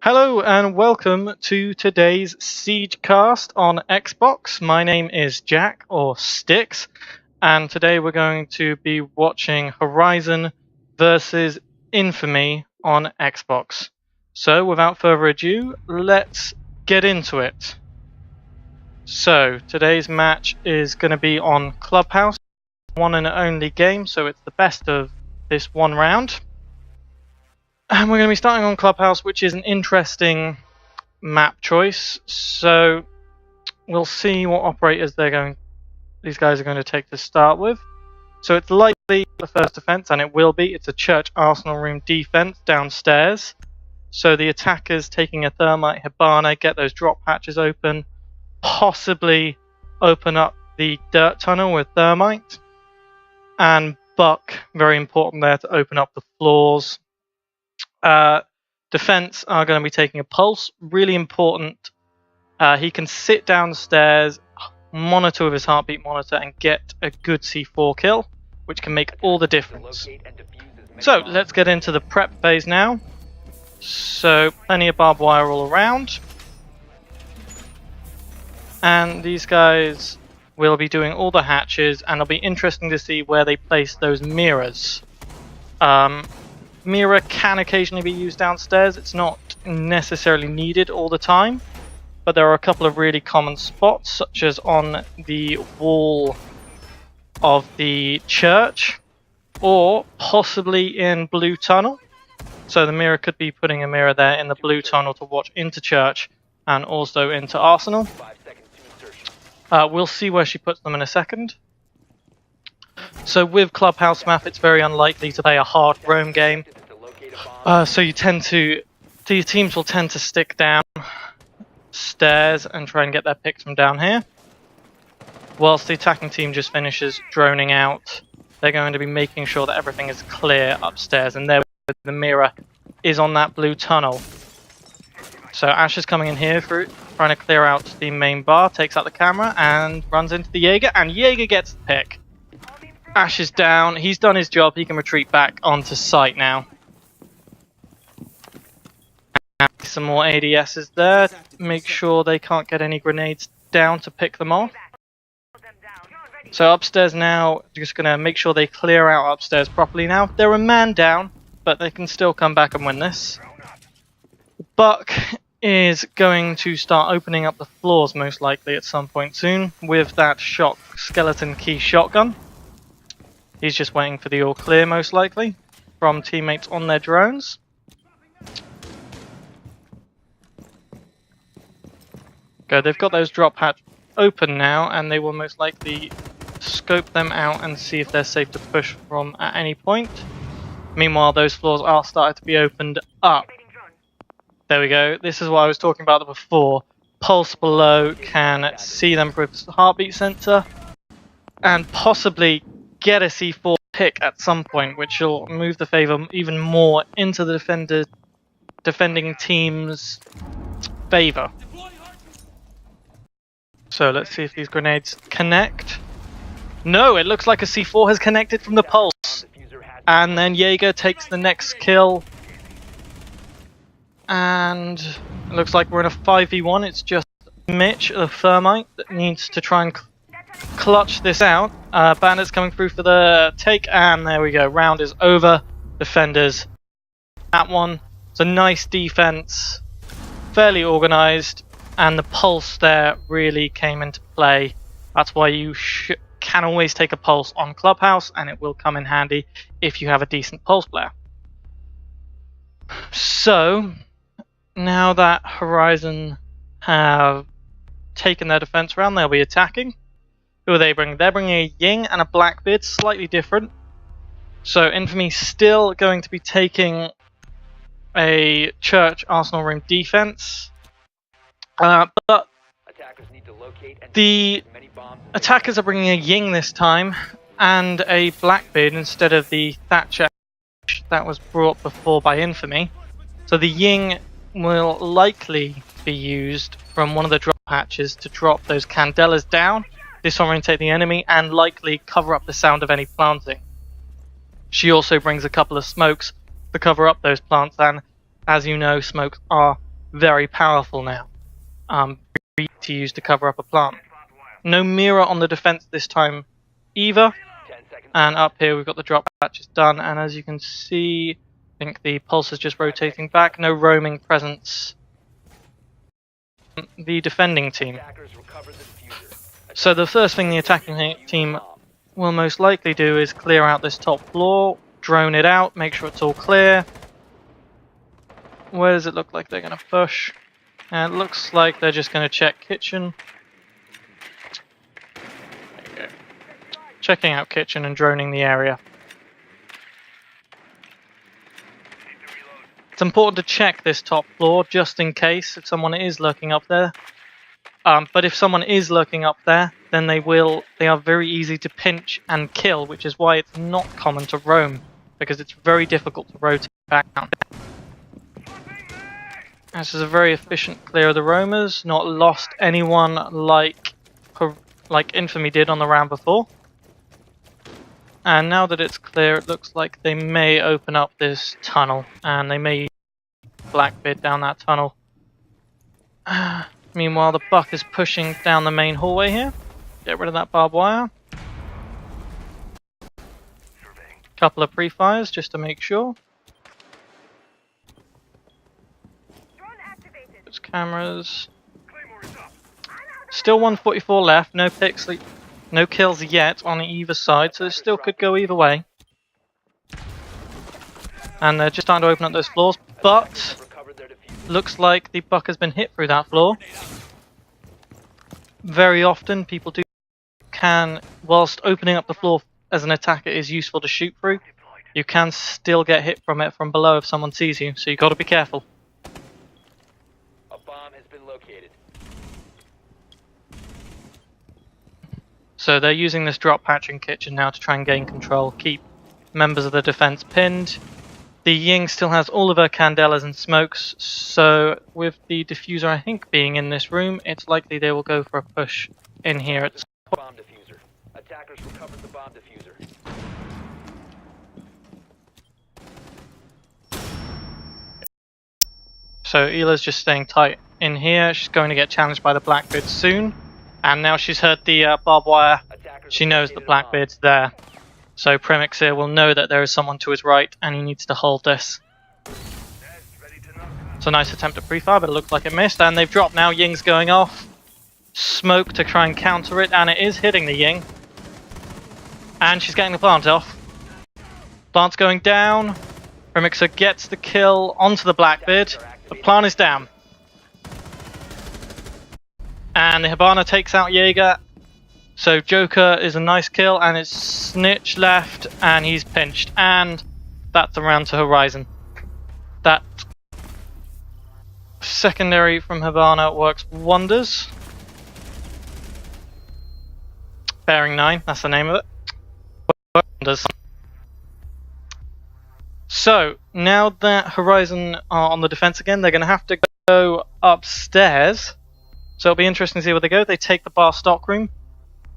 Hello and welcome to today's Siegecast on Xbox. My name is Jack, or Sticks, and today we're going to be watching Horizon versus Infamy on Xbox. So without further ado, let's get into it. So today's match is going to be on Clubhouse, one and only game, so it's the best of this one round. And we're going to be starting on Clubhouse, which is an interesting map choice. So we'll see what operators these guys are going to take to start with. So it's likely the first defense, and it will be. It's a church arsenal room defense downstairs. So the attackers taking a thermite Hibana, get those drop hatches open, possibly open up the dirt tunnel with thermite, and Buck, very important there to open up the floors. Defense are going to be taking a pulse, really important. He can sit downstairs, monitor with his heartbeat monitor, and get a good C4 kill, which can make all the difference. So let's get into the prep phase now. So plenty of barbed wire all around, and these guys will be doing all the hatches, and it'll be interesting to see where they place those mirrors. Mirror can occasionally be used downstairs. It's not necessarily needed all the time, but there are a couple of really common spots, such as on the wall of the church, or possibly in Blue Tunnel. So the mirror could be putting a mirror there in the Blue Tunnel to watch into church and also into Arsenal. We'll see where she puts them in a second. So with Clubhouse map, it's very unlikely to play a hard roam game. So your teams will tend to stick down stairs and try and get their picks from down here. Whilst the attacking team just finishes droning out, they're going to be making sure that everything is clear upstairs, and there the mirror is on that blue tunnel. So Ash is coming in here trying to clear out the main bar, takes out the camera and runs into the Jaeger, and Jaeger gets the pick. Ash is down, he's done his job, he can retreat back onto site now. And some more ADSs there, make sure they can't get any grenades down to pick them off. So upstairs now, just going to make sure they clear out upstairs properly now. They're a man down, but they can still come back and win this. Buck is going to start opening up the floors most likely at some point soon with that skeleton key shotgun. He's just waiting for the all clear, most likely, from teammates on their drones. Good, they've got those drop hatch open now, and they will most likely scope them out and see if they're safe to push from at any point. Meanwhile, those floors are starting to be opened up. There we go. This is what I was talking about before. Pulse below can see them with his heartbeat sensor, and possibly get a C4 pick at some point, which will move the favor even more into the defending team's favor. So let's see if these grenades connect. No, it looks like a C4 has connected from the pulse. And then Jaeger takes the next kill. And it looks like we're in a 5v1. It's just Mitch, the thermite, that needs to try and clutch this out. Bandits coming through for the take, and there we go. Round is over. Defenders. That one. It's a nice defense. Fairly organized. And the pulse there really came into play. That's why you can always take a pulse on Clubhouse, and it will come in handy if you have a decent pulse player. So, now that Horizon have taken their defense round, they'll be attacking. Who are they bringing? They're bringing a Ying and a Blackbeard, slightly different. So Infamy still going to be taking a church arsenal room defense. But the attackers are bringing a Ying this time and a Blackbeard instead of the Thatcher that was brought before by Infamy. So the Ying will likely be used from one of the drop hatches to drop those candelas down, disorientate the enemy, and likely cover up the sound of any planting. She also brings a couple of smokes to cover up those plants, and as you know, smokes are very powerful now. Very easy to use to cover up a plant. No mirror on the defense this time either. And up here we've got the drop patches done, and as you can see, I think the pulse is just rotating back. No roaming presence. The defending team. So the first thing the attacking team will most likely do is clear out this top floor, drone it out, make sure it's all clear. Where does it look like they're going to push? And it looks like they're just going to check kitchen. There you go. Checking out kitchen and droning the area. It's important to check this top floor just in case if someone is lurking up there. But if someone is lurking up there, then they are very easy to pinch and kill, which is why it's not common to roam, because it's very difficult to rotate back down. This is a very efficient clear of the roamers, not lost anyone like Infamy did on the round before. And now that it's clear, it looks like they may open up this tunnel, and they may use Blackbeard down that tunnel. Meanwhile, the Buck is pushing down the main hallway here. Get rid of that barbed wire. Couple of pre-fires just to make sure. There's cameras. Still 144 left. No picks, no kills yet on either side, so it still could go either way. And they're just starting to open up those floors, but looks like the Buck has been hit through that floor. Very often people whilst opening up the floor as an attacker is useful to shoot through, you can still get hit from it from below if someone sees you, so you've got to be careful. A bomb has been located. So they're using this drop patch in kitchen now to try and gain control, keep members of the defense pinned. The Ying still has all of her candelas and smokes, so with the diffuser I think being in this room, it's likely they will go for a push in here at Bomb diffuser. Attackers recovered the bomb diffuser. So Ela's just staying tight in here. She's going to get challenged by the Blackbeard soon, and now she's heard the barbed wire. She knows the Blackbeard's there. So Premix here will know that there is someone to his right and he needs to hold this. It's a nice attempt at pre-fire, but it looked like it missed, and they've dropped now. Ying's going off. Smoke to try and counter it, and it is hitting the Ying. And she's getting the plant off. Plant's going down. Premixer gets the kill onto the Blackbeard. The plant is down. And the Hibana takes out Jaeger. So Joker is a nice kill, and it's Snitch left, and he's pinched, and that's around to Horizon. That secondary from Hibana works wonders. Bearing 9, that's the name of it. Wonders. So now that Horizon are on the defense again, they're going to have to go upstairs. So it'll be interesting to see where they go. They take the bar stockroom.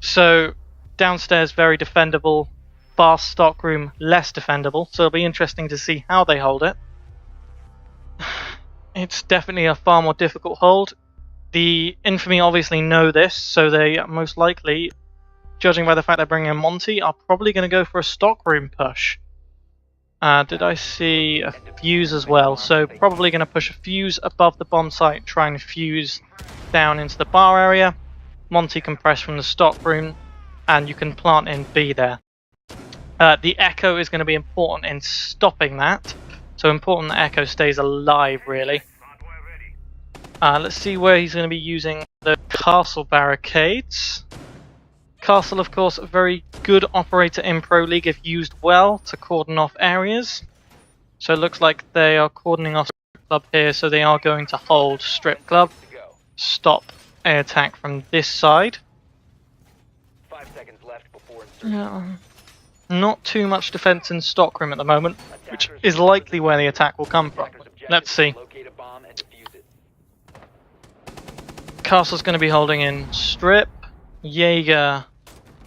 So downstairs very defendable, bar stockroom less defendable, so it'll be interesting to see how they hold it. It's definitely a far more difficult hold. The Infamy obviously know this, so they most likely, judging by the fact they're bringing in Monty, are probably going to go for a stockroom push. Did I see a fuse as well? So probably going to push a fuse above the bomb site, try and fuse down into the bar area. Monty can press from the stockroom, and you can plant in B there. The Echo is going to be important in stopping that, so important that Echo stays alive, really. Let's see where he's going to be using the castle barricades. Castle, of course, a very good operator in Pro League if used well to cordon off areas. So it looks like they are cordoning off Strip Club here, so they are going to hold Strip Club. Stop air attack from this side. 5 seconds left before Not too much defense in stockroom at the moment, which is likely where the attack will come from. Let's see. Castle's going to be holding in Strip. Jaeger,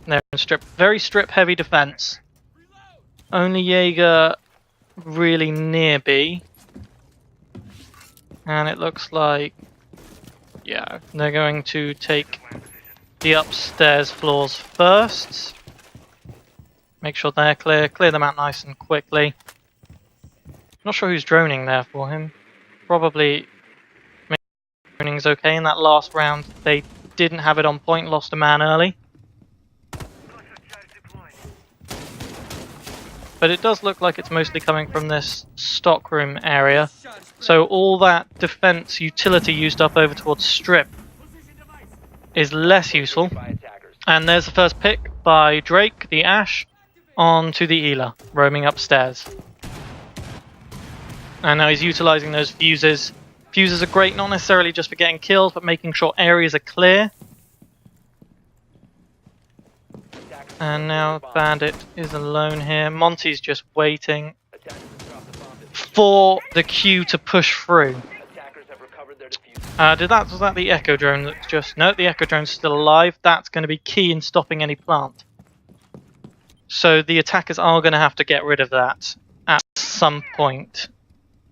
they're in Strip. Very Strip heavy defense. Only Jaeger really near B. And it looks like, yeah, they're going to take the upstairs floors first. Make sure they're clear. Clear them out nice and quickly. Not sure who's droning there for him. Probably droning's okay. In that last round, they didn't have it on point, lost a man early. But it does look like it's mostly coming from this stockroom area. So all that defense utility used up over towards strip is less useful. And there's the first pick by Drake, the Ash, onto the Ela, roaming upstairs. And now he's utilizing those fuses. Fuses are great, not necessarily just for getting kills, but making sure areas are clear. And now Bandit is alone here. Monty's just waiting for the queue to push through. Was that the Echo drone that's just... No, the Echo drone's still alive. That's going to be key in stopping any plant. So the attackers are going to have to get rid of that at some point.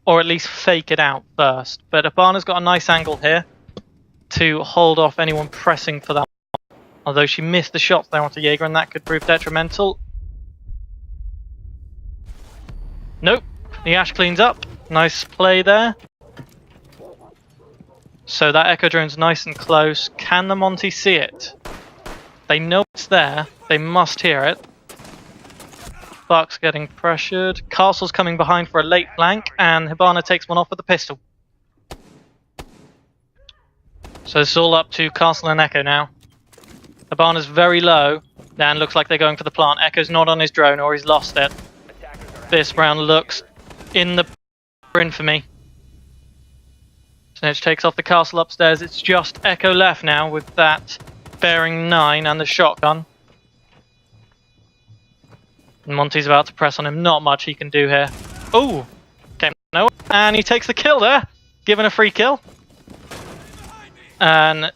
Or at least fake it out first. But Abana's got a nice angle here to hold off anyone pressing for that. Although she missed the shots there onto Jaeger, and that could prove detrimental. Nope. The Ash cleans up. Nice play there. So that Echo drone's nice and close. Can the Monty see it? They know it's there. They must hear it. Buck's getting pressured. Castle's coming behind for a late flank, and Hibana takes one off with a pistol. So it's all up to Castle and Echo now. Hibana's very low, and looks like they're going for the plant. Echo's not on his drone, or he's lost it. This round looks in the infamy. Snitch takes off the castle upstairs. It's just Echo left now with that bearing 9 and the shotgun. And Monty's about to press on him. Not much he can do here. Oh! Okay, no. And he takes the kill there. Given a free kill. And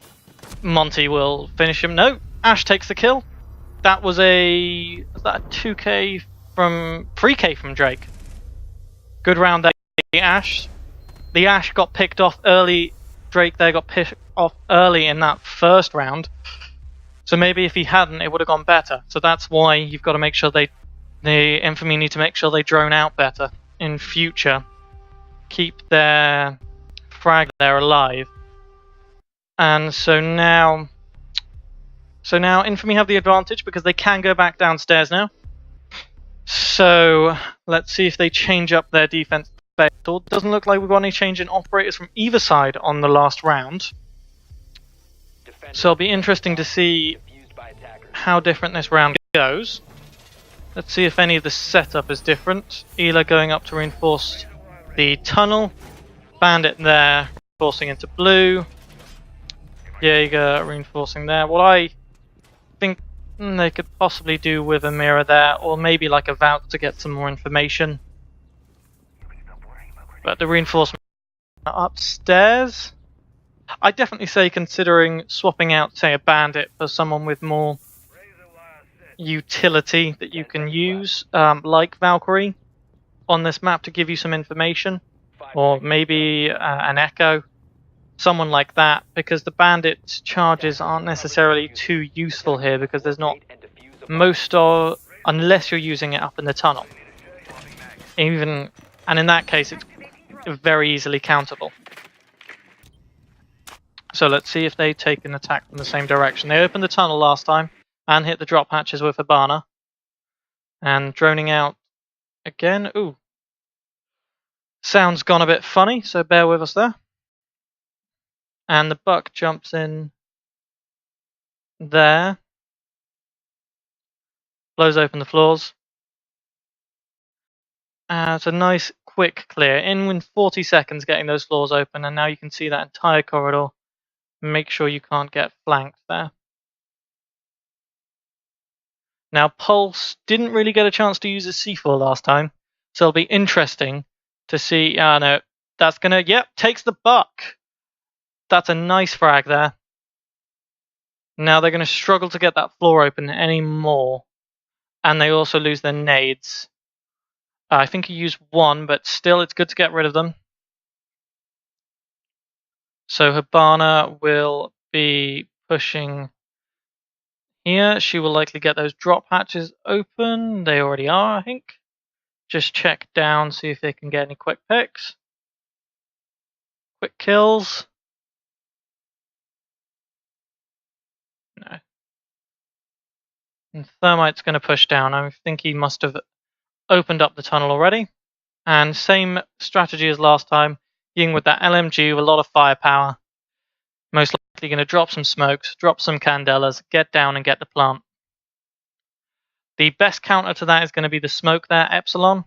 Monty will finish him. No, Ash takes the kill. That was a 2k from 3k from Drake. Good round there, Ash. The Ash got picked off early. Drake there got picked off early in that first round. So maybe if he hadn't, it would have gone better. So that's why you've got to make sure the Infamy need to make sure they drone out better in future. Keep their frag there alive. And so now Infamy have the advantage because they can go back downstairs now. So let's see if they change up their defense. Doesn't look like we've got any change in operators from either side on the last round. So it'll be interesting to see how different this round goes. Let's see if any of the setup is different. Ela going up to reinforce the tunnel. Bandit there, reinforcing into blue. Jaeger reinforcing there. What I think they could possibly do with a mirror there, or maybe like a Valk to get some more information. But the reinforcement upstairs, I definitely say considering swapping out, say, a Bandit for someone with more utility that you can use, like Valkyrie, on this map to give you some information, or maybe an Echo, someone like that, because the Bandit's charges aren't necessarily too useful here because there's not unless you're using it up in the tunnel. And in that case, it's very easily countable. So let's see if they take an attack from the same direction. They opened the tunnel last time and hit the drop hatches with Hibana. And droning out again. Ooh. Sound's gone a bit funny, so bear with us there. And the Buck jumps in there. Blows open the floors. It's a nice quick clear. In 40 seconds getting those floors open, and now you can see that entire corridor. Make sure you can't get flanked there. Now Pulse didn't really get a chance to use his C4 last time, so it'll be interesting to see. No, that's gonna, yep, takes the Buck. That's a nice frag there. Now they're gonna struggle to get that floor open anymore, and they also lose their nades. I think he used one, but still it's good to get rid of them. So Hibana will be pushing here. She will likely get those drop hatches open. They already are, I think. Just check down, see if they can get any quick picks. Quick kills. No. And Thermite's going to push down. I think he must have opened up the tunnel already. And same strategy as last time. Ying with that LMG with a lot of firepower. Most likely going to drop some smokes, drop some candelas, get down and get the plant. The best counter to that is going to be the smoke there, Epsilon.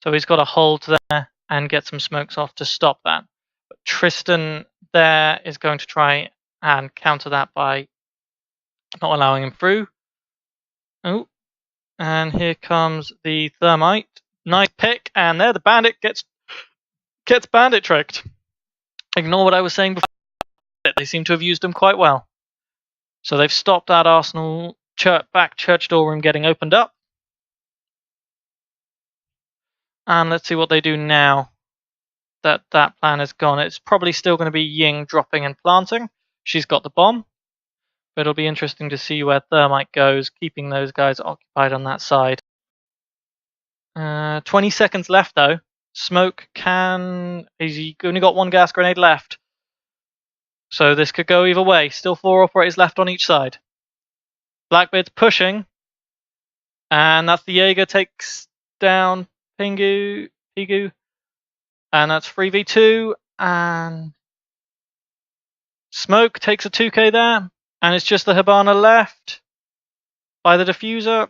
So he's got to hold there and get some smokes off to stop that. But Tristan there is going to try and counter that by not allowing him through. Oh, and here comes the Thermite. Nice pick, and there the bandit gets bandit tricked. Ignore what I was saying before. They seem to have used him quite well. So they've stopped that Arsenal back church door room getting opened up. And let's see what they do now that that plan is gone. It's probably still going to be Ying dropping and planting. She's got the bomb. But it'll be interesting to see where Thermite goes, keeping those guys occupied on that side. 20 seconds left, though. Smoke can... He's only got one gas grenade left. So this could go either way. Still 4 operators left on each side. Blackbeard's pushing. And that's the Jaeger takes down Pigu. And that's 3v2. And Smoke takes a 2k there. And it's just the Hibana left by the diffuser.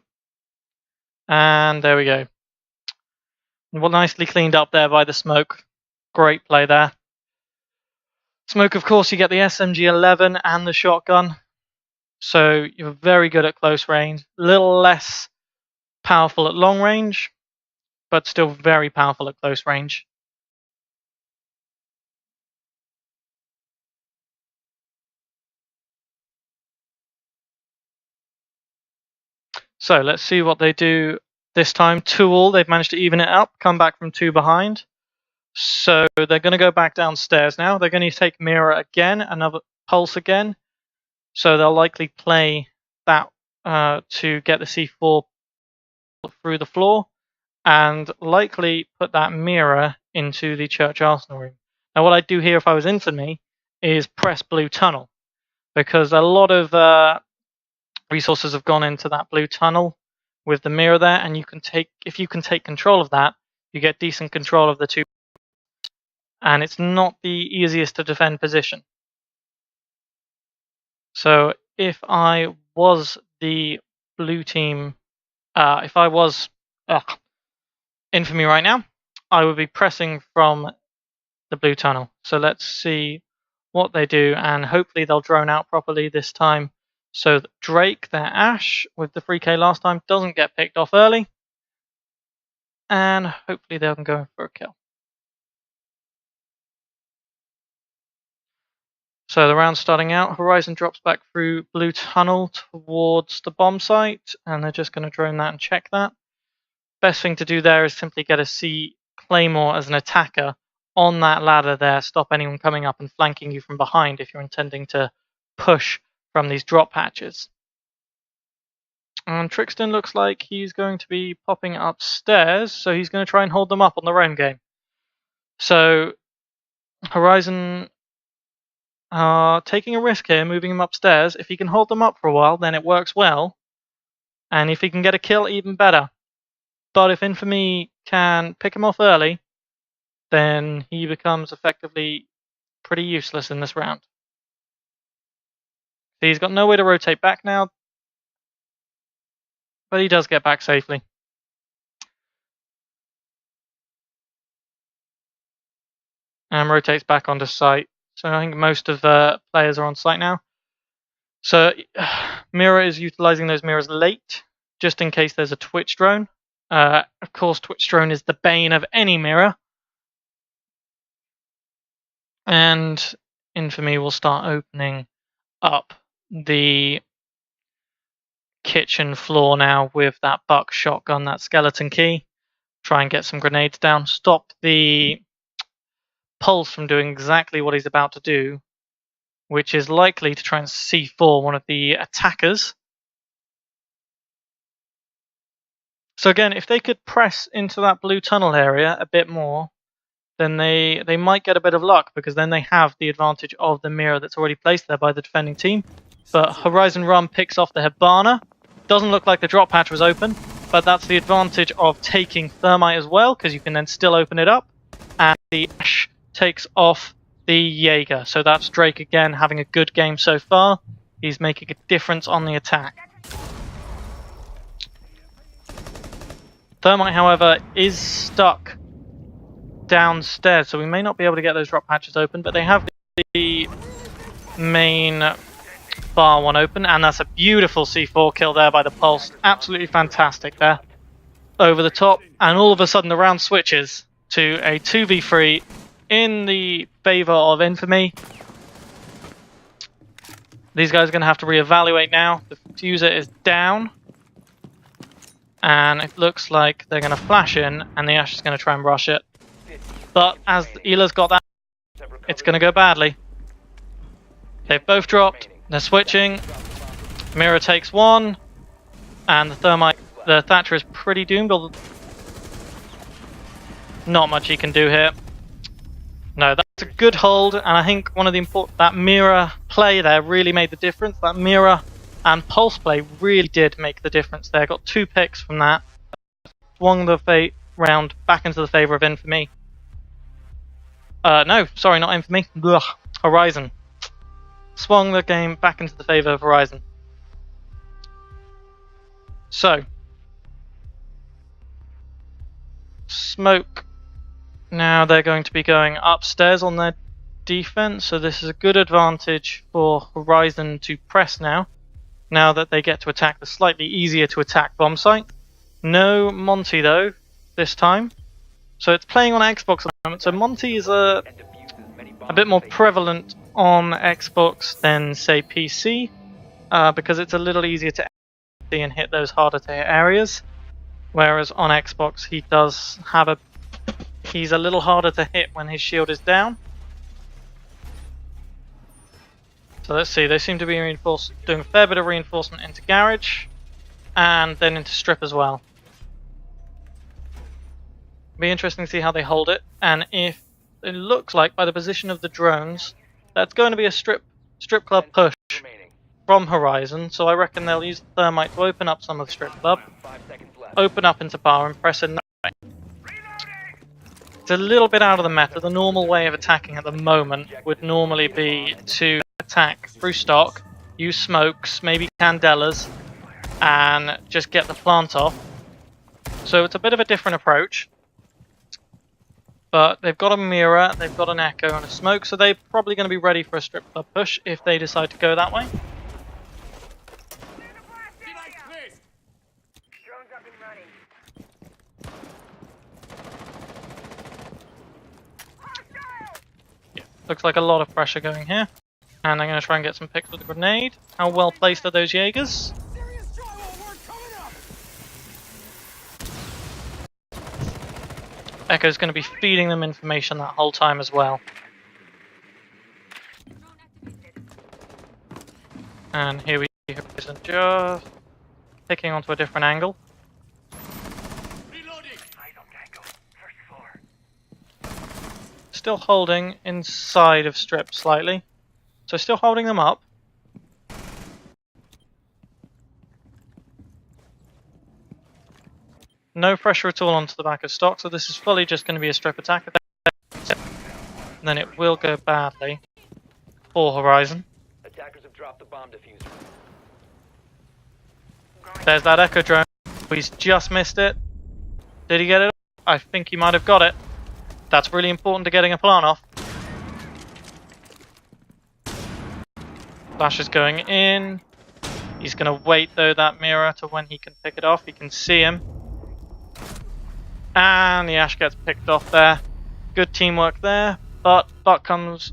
And there we go. Well, nicely cleaned up there by the Smoke. Great play there. Smoke, of course, you get the SMG-11 and the shotgun. So you're very good at close range. A little less powerful at long range, but still very powerful at close range. So let's see what they do this time. 2-all, they've managed to even it up, come back from 2 behind. So they're going to go back downstairs now. They're going to take Mirror again, another Pulse again. So they'll likely play that to get the C4 through the floor and likely put that Mirror into the Church Arsenal room. Now what I'd do here if I was Infamy is press blue tunnel, because a lot of resources have gone into that blue tunnel with the Mirror there, and if you can take control of that, you get decent control of the 2. And it's not the easiest to defend position. So if I was the blue team, if I was Infamy right now, I would be pressing from the blue tunnel. So let's see what they do, and hopefully they'll drone out properly this time. So that Drake, their Ash, with the 3k last time, doesn't get picked off early. And hopefully they can go for a kill. So the round's starting out. Horizon drops back through blue tunnel towards the bomb site, and they're just going to drone that and check that. Best thing to do there is simply get a C Claymore as an attacker on that ladder there, stop anyone coming up and flanking you from behind if you're intending to push from these drop hatches. And Trixton looks like he's going to be popping upstairs, so he's going to try and hold them up on the roam game. So Horizon taking a risk here, moving him upstairs. If he can hold them up for a while, then it works well. And if he can get a kill, even better. But if Infamy can pick him off early, then he becomes effectively pretty useless in this round. He's got no way to rotate back now, but he does get back safely. And rotates back onto site. So I think most of the players are on site now. So Mirror is utilizing those mirrors late, just in case there's a Twitch drone. Of course, Twitch drone is the bane of any Mirror. And Infamy will start opening up the kitchen floor now with that buck shotgun, that skeleton key. Try and get some grenades down. Stop the Pulse from doing exactly what he's about to do, which is likely to try and C4 one of the attackers. So again, if they could press into that blue tunnel area a bit more, then they might get a bit of luck, because then they have the advantage of the mirror that's already placed there by the defending team. But Horizon Rum picks off the Hibana. Doesn't look like the drop hatch was open, but that's the advantage of taking Thermite as well, because you can then still open it up. And the Ash takes off the Jaeger. So that's Drake again having a good game so far. He's making a difference on the attack. Thermite, however, is stuck downstairs, so we may not be able to get those drop hatches open, but they have the main bar one open, and that's a beautiful C4 kill there by the Pulse. Absolutely fantastic there. Over the top, and all of a sudden the round switches to a 2v3 in the favor of Infamy. These guys are going to have to reevaluate now. The fuser is down, and it looks like they're going to flash in, and the Ash is going to try and rush it. But as Ela's got that, it's going to go badly. They've both dropped. They're switching. Mirror takes one, and the Thatcher is pretty doomed. Not much he can do here. No, that's a good hold, and I think one of the that mirror play there really made the difference. That mirror and pulse play really did make the difference there. Got 2 picks from that. Swung the round back into the favor of Infamy. No, sorry, not Infamy. Ugh, Horizon. Swung the game back into the favor of Horizon. So, Smoke. Now they're going to be going upstairs on their defense, so this is a good advantage for Horizon to press now that they get to attack the slightly easier to attack bomb site. No Monty though, this time. So it's playing on Xbox at the moment, so Monty is a bit more prevalent on Xbox than, say, PC, because it's a little easier to see and hit those harder to hit areas, whereas on Xbox he does have he's a little harder to hit when his shield is down. So let's see, they seem to be doing a fair bit of reinforcement into garage, and then into strip as well. Be interesting to see how they hold it, and if it looks like by the position of the drones, that's going to be a strip club push from Horizon, so I reckon they'll use the Thermite to open up some of the strip club, open up into bar and press in. It's a little bit out of the meta. The normal way of attacking at the moment would normally be to attack through stock, use smokes, maybe candelas, and just get the plant off. So it's a bit of a different approach. But they've got a mirror, they've got an echo and a smoke, so they're probably going to be ready for a strip club push if they decide to go that way. Yeah, looks like a lot of pressure going here. And I'm going to try and get some picks with the grenade. How well placed are those Jaegers? Echo's going to be feeding them information that whole time as well. And here we see Horizon just picking onto a different angle. Still holding inside of strip slightly. So still holding them up. No pressure at all onto the back of stock, so this is fully just going to be a strip attack. And then it will go badly for Horizon. Attackers have dropped the bomb diffuser. There's that echo drone. He's just missed it. Did he get it? I think he might have got it. That's really important to getting a plant off. Flash is going in. He's going to wait though that mirror to when he can pick it off. He can see him. And the Ash gets picked off there. Good teamwork there. But Buck comes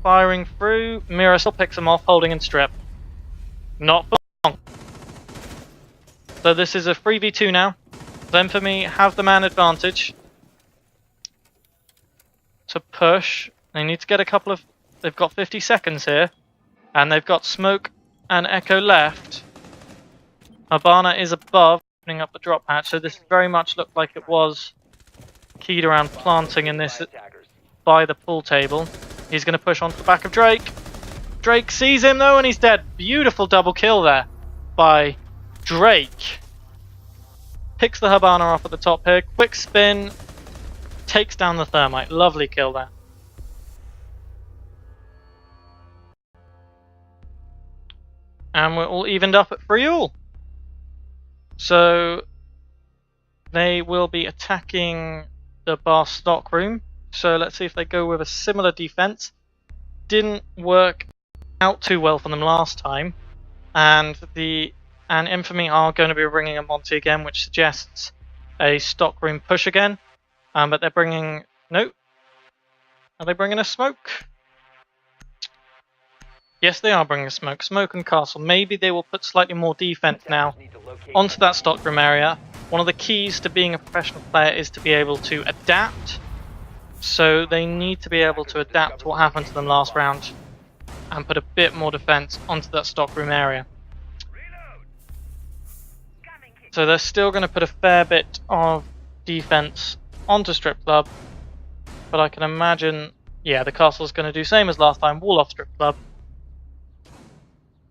firing through. Mirror still picks him off, holding in strip. Not for long. So this is a 3v2 now. Then for me, have the man advantage. to push. They need to get a couple of... They've got 50 seconds here. And they've got Smoke and Echo left. Hibana is above, opening up the drop hatch. So this very much looked like it was keyed around planting in this by the pool table. He's going to push onto the back of Drake. Drake sees him though and he's dead. Beautiful double kill there by Drake. Picks the Hibana off at the top here. Quick spin. Takes down the thermite. Lovely kill there. And we're all evened up at 3-all. So they will be attacking the bar stockroom. So let's see if they go with a similar defense. Didn't work out too well for them last time. And Infamy are going to be bringing a Monty again, which suggests a stockroom push again. But they're bringing... No. Are they bringing a smoke? Yes, they are bringing a smoke. Smoke and castle. Maybe they will put slightly more defense now onto that stockroom area. One of the keys to being a professional player is to be able to adapt. So they need to be able to adapt to what happened to them last round and put a bit more defense onto that stockroom area. So they're still going to put a fair bit of defense onto Strip Club. But I can imagine, yeah, the castle's going to do same as last time, wall off Strip Club.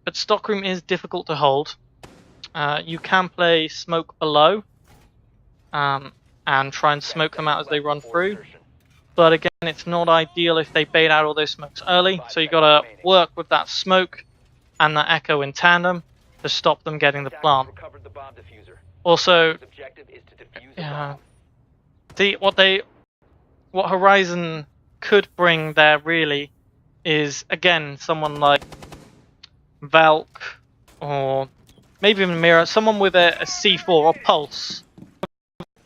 But stockroom is difficult to hold. You can play smoke below and try and smoke them out as they run through. But again, it's not ideal if they bait out all those smokes early. So you got to work with that smoke and that echo in tandem to stop them getting the plant. Also, what Horizon could bring there really is again someone like Valk or maybe even Mira, someone with a C4 or Pulse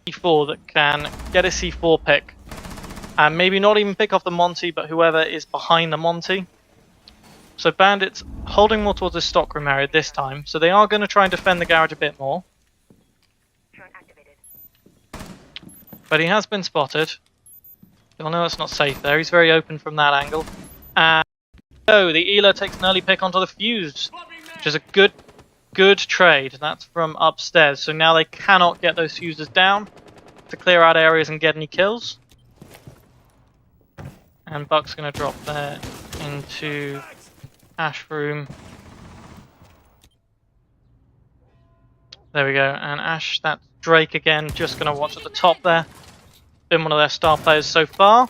C4 that can get a C4 pick and maybe not even pick off the Monty, but whoever is behind the Monty. So Bandit's holding more towards the stockroom area this time, so they are going to try and defend the garage a bit more. But he has been spotted. You'll know it's not safe there. He's very open from that angle. And so the Ela takes an early pick onto the fuse, which is a good trade. That's from upstairs. So now they cannot get those fuses down to clear out areas and get any kills. And Buck's going to drop there into Ash room. There we go. And Ash, that's Drake again, just going to watch at the top there. Been one of their star players so far.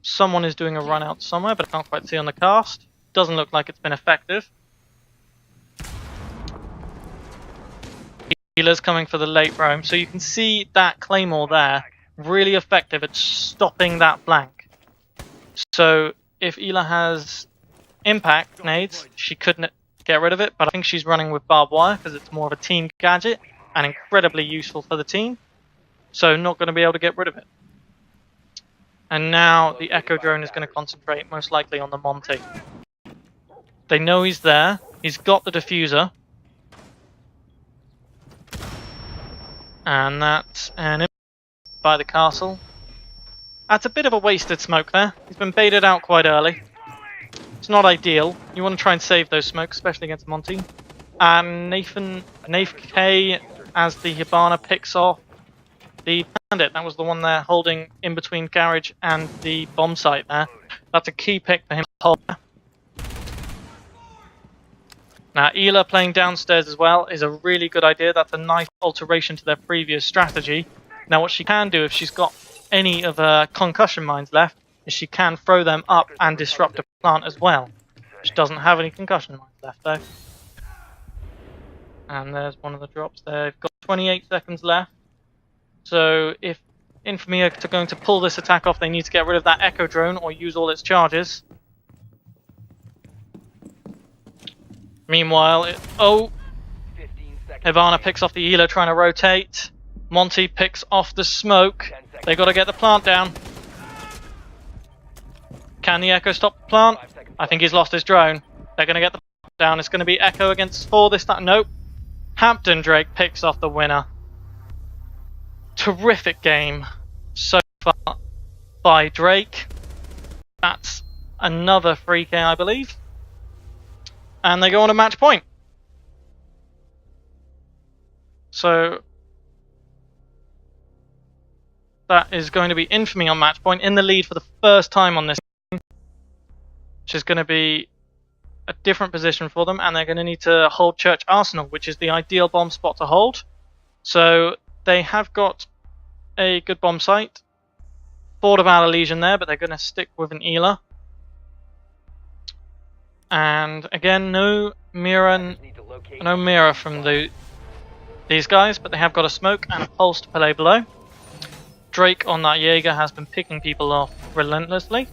Someone is doing a run out somewhere, but I can't quite see on the cast. Doesn't look like it's been effective. Healer's coming for the late roam, so you can see that Claymore there, really effective at stopping that flank. So if Ela has impact nades, she couldn't get rid of it, but I think she's running with barbed wire because it's more of a team gadget and incredibly useful for the team. So not going to be able to get rid of it. And now the Echo Drone is going to concentrate most likely on the Monty. They know he's there. He's got the diffuser. And that's an impact by the castle. That's a bit of a wasted smoke there. He's been baited out quite early. It's not ideal. You want to try and save those smokes, especially against Monty. Nath K as the Hibana picks off the Bandit. That was the one there holding in between garage and the bomb site there. That's a key pick for him to hold. Now Ela playing downstairs as well is a really good idea. That's a nice alteration to their previous strategy. Now what she can do if she's got any of her concussion mines left is she can throw them up and disrupt a plant as well. She doesn't have any concussion mines left though. And there's one of the drops there. They've got 28 seconds left. So if Infamy are going to pull this attack off, they need to get rid of that Echo Drone or use all its charges. Meanwhile, Ivana picks off the Ela trying to rotate. Monty picks off the smoke. They got to get the plant down. Can the Echo stop the plant? I think he's lost his drone. They're going to get the plant down. It's going to be Echo against 4 this time. Nope. Hampton Drake picks off the winner. Terrific game so far. by Drake. That's another 3k, I believe. And they go on a match point. So that is going to be Infamy on match point in the lead for the first time on this game, which is going to be a different position for them, and they're going to need to hold Church Arsenal, which is the ideal bomb spot to hold. So they have got a good bomb site. Thought about a Legion there, but they're going to stick with an Ealer. And again, no mirror from these guys, but they have got a smoke and a pulse to play below. Drake on that Jaeger has been picking people off relentlessly.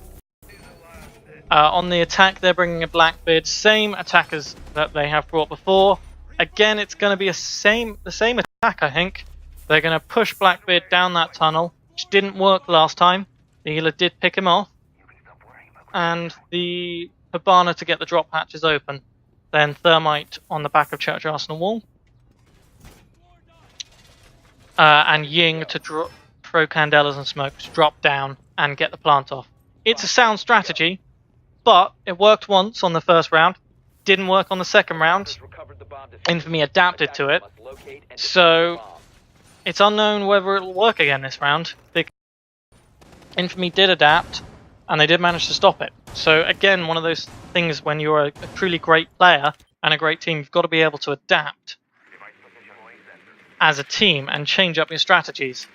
On the attack, they're bringing a Blackbeard, same attackers that they have brought before. Again, it's going to be the same attack, I think. They're going to push Blackbeard down that tunnel, which didn't work last time. The healer did pick him off. And the Hibana to get the drop hatches open. Then Thermite on the back of Church Arsenal wall. And Ying to throw Candelas and smoke to drop down and get the plant off. It's a sound strategy, but it worked once on the first round, didn't work on the second round. Infamy adapted to it, so it's unknown whether it will work again this round. Infamy did adapt, and they did manage to stop it. So again, one of those things when you're a truly great player and a great team, you've got to be able to adapt as a team and change up your strategies.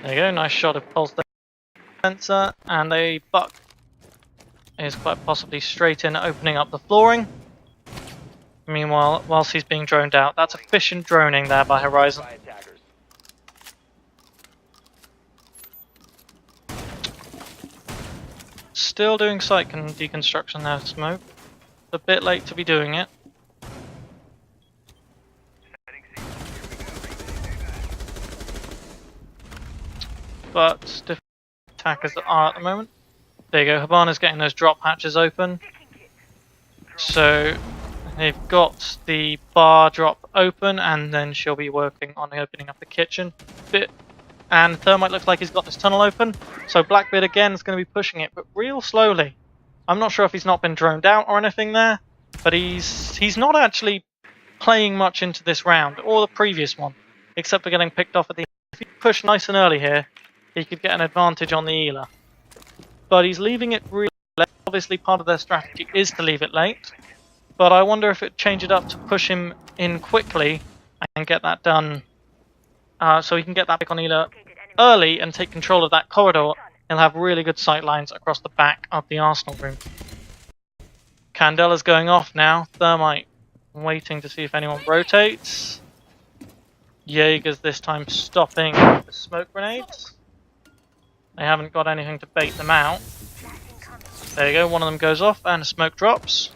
There you go, nice shot of pulse sensor, and a buck is quite possibly straight in, opening up the flooring. Meanwhile, whilst he's being droned out, that's efficient droning there by Horizon. Still doing site deconstruction there, Smoke. A bit late to be doing it. But different attackers that are at the moment. There you go, Hibana's getting those drop hatches open. So they've got the bar drop open, and then she'll be working on opening up the kitchen bit. And Thermite looks like he's got this tunnel open. So Blackbeard again is going to be pushing it, but real slowly. I'm not sure if he's not been droned out or anything there, but he's not actually playing much into this round or the previous one, except for getting picked off at the. If he pushed nice and early here, he could get an advantage on the healer. But he's leaving it really late. Obviously part of their strategy is to leave it late, but I wonder if it change it up to push him in quickly and get that done, so he can get that pick on healer early and take control of that corridor. He'll have really good sight lines across the back of the Arsenal room. Candela's going off now. Thermite waiting to see if anyone rotates. Jaeger's this time stopping the smoke grenades. They haven't got anything to bait them out. There you go, one of them goes off and a smoke drops.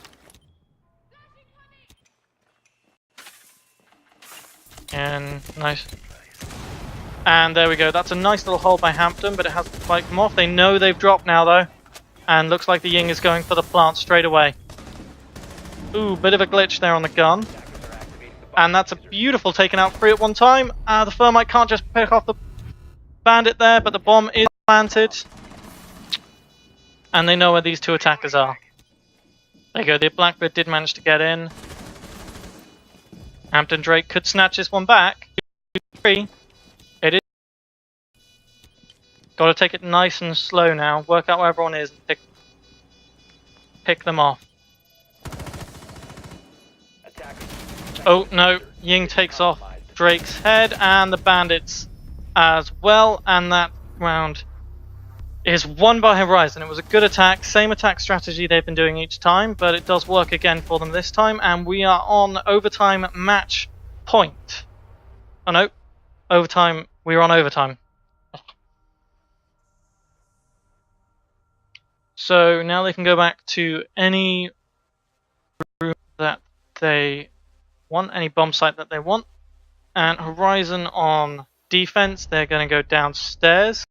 And nice. And there we go, that's a nice little hold by Hampton, but it hasn't quite come off. They know they've dropped now though. And looks like the Ying is going for the plant straight away. Ooh, bit of a glitch there on the gun. And that's a beautiful taken out free at one time. The Thermite can't just pick off the bandit there, but the bomb is planted. And they know where these two attackers are. There you go, the Blackbeard did manage to get in. Hampton Drake could snatch this one back. 3. It is. Got to take it nice and slow now. Work out where everyone is and pick them off. Oh no, Ying takes off Drake's head and the bandits as well, and that round is won by Horizon. It was a good attack, same attack strategy they've been doing each time, but it does work again for them this time, and we are on overtime match point. Oh no, overtime, we're on overtime. So now they can go back to any room that they want, any bomb site that they want, and Horizon on defense, they're going to go downstairs.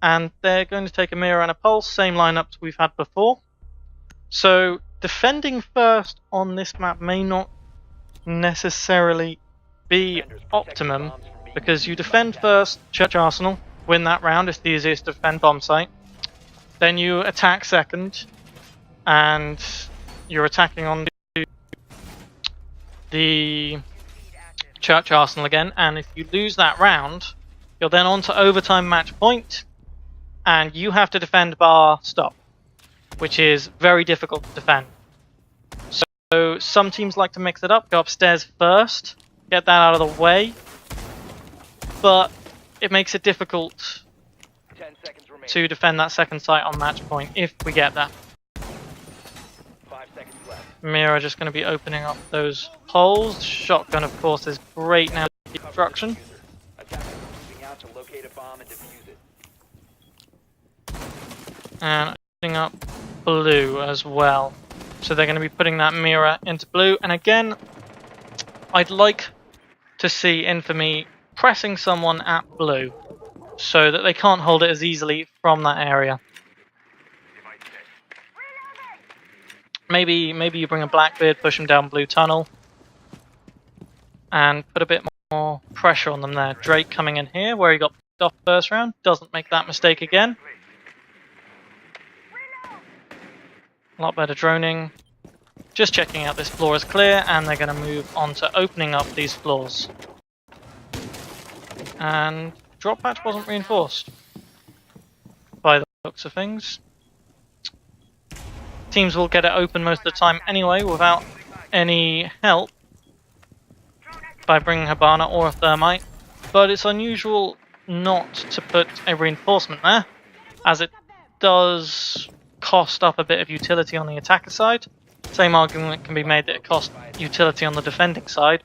And they're going to take a mirror and a pulse, same lineups we've had before. So defending first on this map may not necessarily be optimum because you defend first Church Arsenal, win that round, it's the easiest to defend bomb site. Then you attack second, and you're attacking on the Church Arsenal again, and if you lose that round, you're then on to overtime match point, and you have to defend bar stop, which is very difficult to defend. So some teams like to mix it up, go upstairs first, get that out of the way, but it makes it difficult 10 seconds remaining. to defend that second site on match point if we get that. 5 seconds left. Mira just going to be opening up those holes. Shotgun, of course, is great now for destruction. Attackers moving out to locate a bomb and defuse it. And opening up blue as well. So they're going to be putting that Mira into blue. And again, I'd like to see Infamy pressing someone at blue so that they can't hold it as easily from that area. Maybe you bring a Blackbeard, push them down blue tunnel, and put a bit more pressure on them there. Drake coming in here where he got picked off first round, doesn't make that mistake again. A lot better droning. Just checking out this floor is clear, and they're going to move on to opening up these floors. And drop patch wasn't reinforced by the looks of things. Teams will get it open most of the time anyway without any help by bringing Habana or a Thermite, but it's unusual not to put a reinforcement there, as it does cost up a bit of utility on the attacker side. Same argument can be made that it costs utility on the defending side,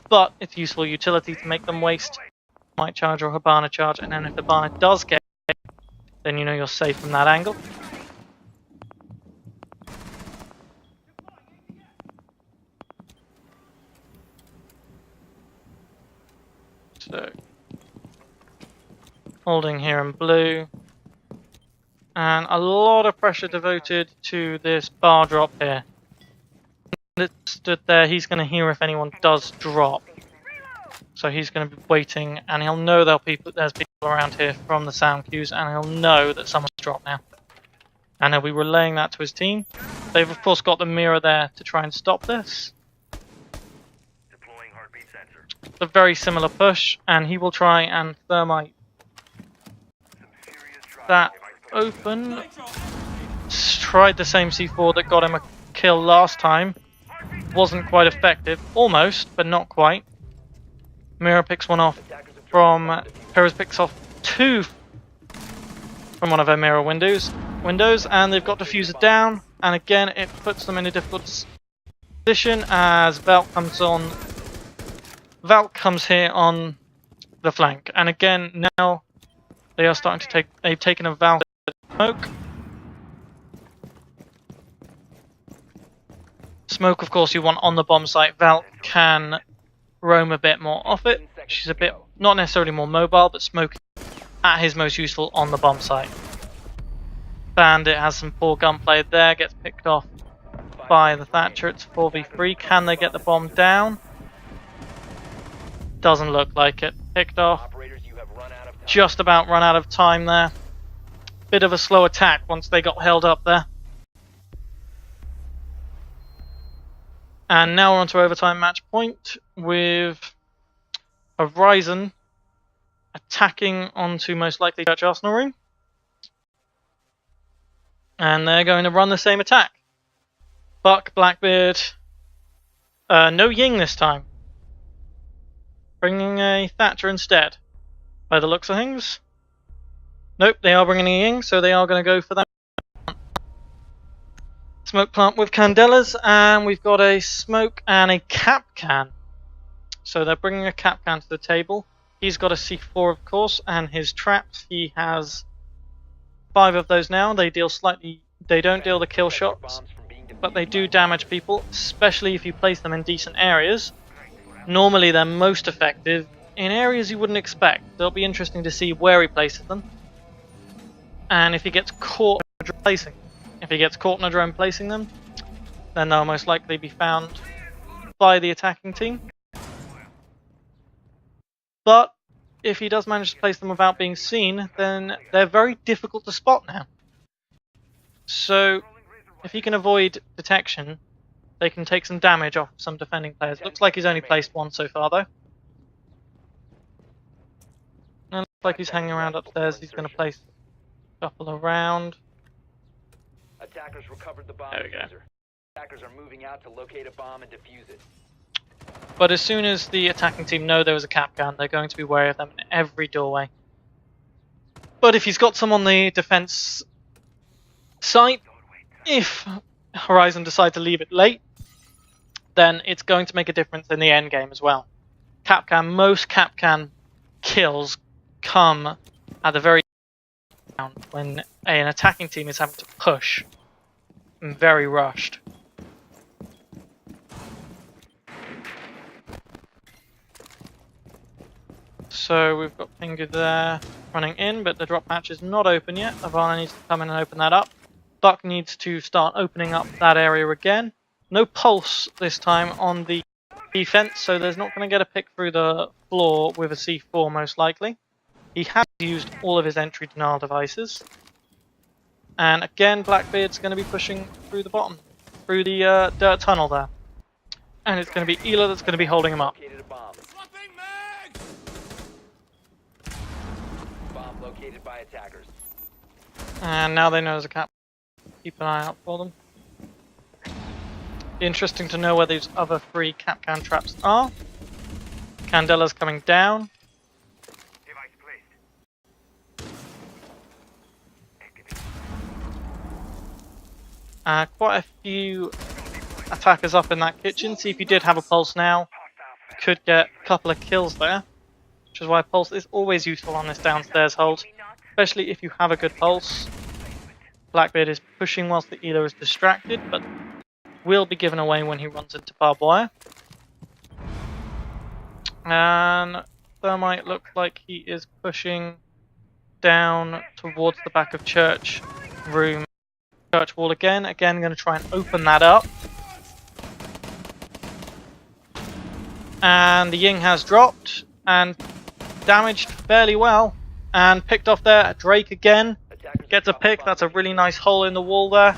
but it's useful utility to make them waste Might charge or Habana charge, and then if Habana does get it, then you know you're safe from that angle. So, holding here in blue, and a lot of pressure devoted to this bar drop here. It stood there, he's going to hear if anyone does drop. So he's going to be waiting, and he'll know there's people around here from the sound cues, and he'll know that someone's dropped now. And he'll be relaying that to his team. They've of course got the mirror there to try and stop this. Deploying heartbeat sensor. It's a very similar push, and he will try and thermite that open. Tried the same C4 that got him a kill last time. Wasn't quite effective. Almost, but not quite. Mira picks one off from... Perez picks off two from one of her mirror windows, and they've got diffuser down, and again it puts them in a difficult position as Valk comes on. Valk comes here on the flank, and again now they are starting to they've taken a Valk smoke. Smoke, of course, you want on the bomb site. Valk can roam a bit more off it. She's a bit, not necessarily more mobile, but Smoke at his most useful on the bomb site. Bandit has some poor gunplay there, gets picked off by the Thatcher. It's 4v3. Can they get the bomb down? Doesn't look like it. Picked off. Just about run out of time there. Bit of a slow attack once they got held up there. And now we're on to overtime match point with Horizon attacking onto most likely Church Arsenal room. And they're going to run the same attack. Buck, Blackbeard, no Ying this time. Bringing a Thatcher instead, by the looks of things. Nope, they are bringing a Ying, so they are going to go for that. Smoke plant with candelas, and we've got a smoke and a cap can. So they're bringing a cap can to the table. He's got a C4, of course, and his traps. He has 5 of those now. They deal slightly. They don't deal the kill shots, but they do damage people, especially if you place them in decent areas. Normally, they're most effective in areas you wouldn't expect. It'll be interesting to see where he places them, and if he gets caught placing. If he gets caught in a drone placing them, then they'll most likely be found by the attacking team. but if he does manage to place them without being seen, then they're very difficult to spot now. So if he can avoid detection, they can take some damage off some defending players. Looks like he's only placed one so far, though. And looks like he's hanging around upstairs. He's going to place a couple around. Attackers recovered the bomb There we go. diffuser. Attackers are moving out to locate a bomb and defuse it. But as soon as the attacking team know there was a Capcan, they're going to be wary of them in every doorway. But if he's got some on the defense site, if Horizon decide to leave it late, then it's going to make a difference in the end game as well. Most Capcan kills come at the very end when an attacking team is having to push and very rushed. So we've got Pingu there running in, but the drop hatch is not open yet. Ivana needs to come in and open that up. Buck needs to start opening up that area again. No pulse this time on the defense, so there's not going to get a pick through the floor with a C4 most likely. He has used all of his entry denial devices. And again, Blackbeard's going to be pushing through the bottom, through the dirt tunnel there. And it's going to be Ela that's going to be holding him up. Located a bomb. Bomb located by attackers. And now they know there's a cap. Keep an eye out for them. Be interesting to know where these other 3 Capcan traps are. Candela's coming down. Device placed. Quite a few attackers up in that kitchen. See if you did have a pulse now. Could get a couple of kills there. Which is why pulse is always useful on this downstairs hold. Especially if you have a good pulse. Blackbeard is pushing whilst the Ela is distracted, but will be given away when he runs into barbed wire. And Thermite looks like he is pushing down towards the back of church room. Church wall again. Again, going to try and open that up. And the Ying has dropped and damaged fairly well. And picked off there. Drake again gets a pick. That's a really nice hole in the wall there.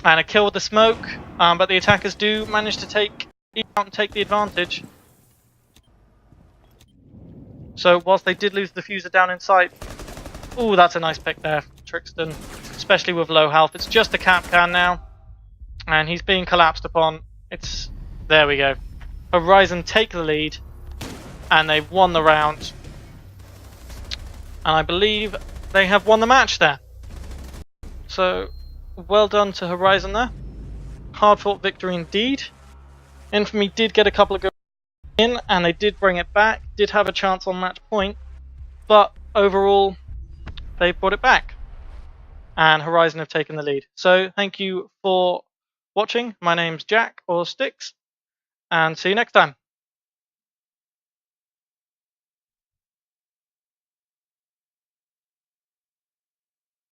And a kill with the smoke. But the attackers do manage to take the advantage. So whilst they did lose the diffuser down inside. Ooh, that's a nice pick there from Trixton. Especially with low health. It's just a Capcan now. And he's being collapsed upon. There we go. Horizon take the lead. And they've won the round. And I believe they have won the match there. So, well done to Horizon there. Hard fought victory indeed. Infamy did get a couple of goals in, and they did bring it back. Did have a chance on match point. But overall, they brought it back. And Horizon have taken the lead. So, thank you for watching. My name's Jack, or Sticks. And see you next time.